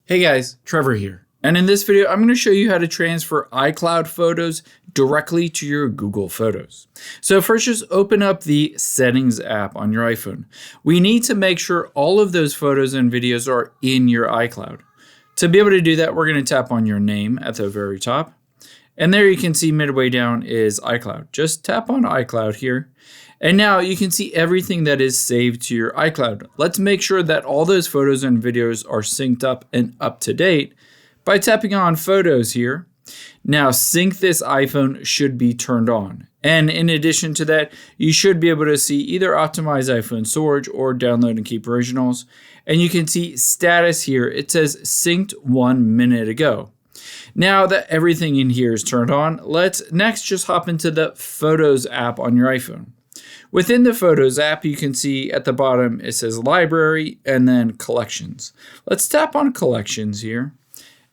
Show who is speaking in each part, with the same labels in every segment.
Speaker 1: Hey guys, Trevor here. And in this video, I'm going to show you how to transfer iCloud photos directly to your Google Photos. So first, just open up the Settings app on your iPhone. We need to make sure all of those photos and videos are in your iCloud. To be able to do that, we're going to tap on your name at the very top. And there you can see midway down is iCloud. Just tap on iCloud here. And now you can see everything that is saved to your iCloud. Let's make sure that all those photos and videos are synced up and up to date by tapping on Photos here. Now, Sync This iPhone should be turned on. And in addition to that, you should be able to see either Optimize iPhone Storage or Download and Keep Originals. And you can see Status here. It says Synced 1 minute ago. Now that everything in here is turned on, let's next just hop into the Photos app on your iPhone. Within the Photos app, you can see at the bottom, it says Library and then Collections. Let's tap on Collections here.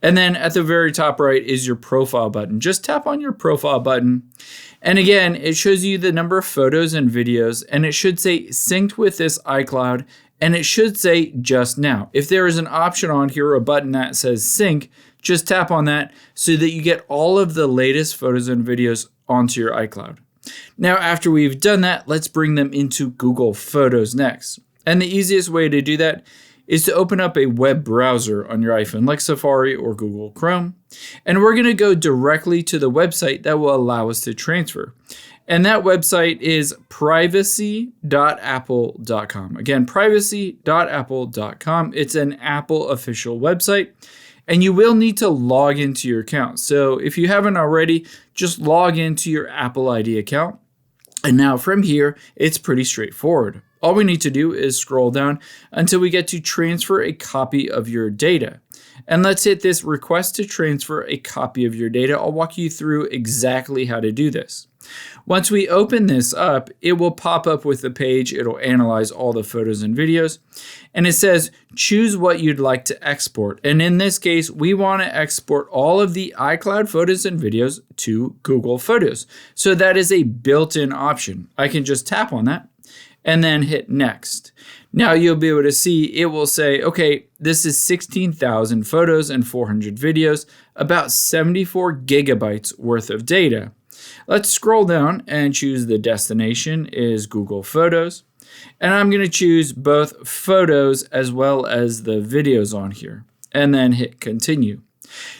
Speaker 1: And then at the very top right is your Profile button. Just tap on your Profile button. And again, it shows you the number of photos and videos, and it should say Synced with this iCloud, and it should say Just Now. If there is an option on here or a button that says Sync, just tap on that so that you get all of the latest photos and videos onto your iCloud. Now, after we've done that, let's bring them into Google Photos next. And the easiest way to do that is to open up a web browser on your iPhone, like Safari or Google Chrome. And we're going to go directly to the website that will allow us to transfer. And that website is privacy.apple.com. Again, privacy.apple.com. It's an Apple official website. And you will need to log into your account. So if you haven't already, just log into your Apple ID account. And now from here, it's pretty straightforward. All we need to do is scroll down until we get to transfer a copy of your data. And let's hit this request to transfer a copy of your data. I'll walk you through exactly how to do this. Once we open this up, it will pop up with the page. It'll analyze all the photos and videos. And it says, choose what you'd like to export. And in this case, we want to export all of the iCloud photos and videos to Google Photos. So that is a built-in option. I can just tap on that and then hit next. Now you'll be able to see, it will say, okay, this is 16,000 photos and 400 videos, about 74 gigabytes worth of data. Let's scroll down and choose the destination is Google Photos. And I'm going to choose both photos as well as the videos on here and then hit continue.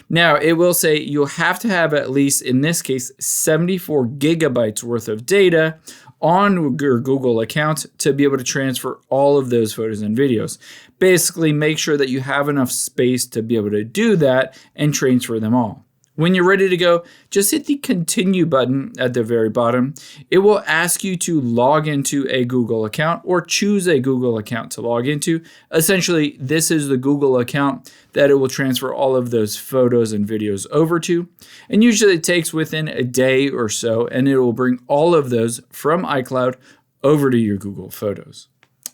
Speaker 1: Now it will say you'll have to have at least, in this case, 74 gigabytes worth of data on your Google account to be able to transfer all of those photos and videos. Basically, make sure that you have enough space to be able to do that and transfer them all. When you're ready to go, just hit the continue button at the very bottom. It will ask you to log into a Google account or choose a Google account to log into. Essentially, this is the Google account that it will transfer all of those photos and videos over to. And usually it takes within a day or so, and it will bring all of those from iCloud over to your Google Photos.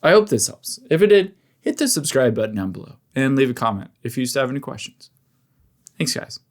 Speaker 1: I hope this helps. If it did, hit the subscribe button down below and leave a comment if you still have any questions. Thanks, guys.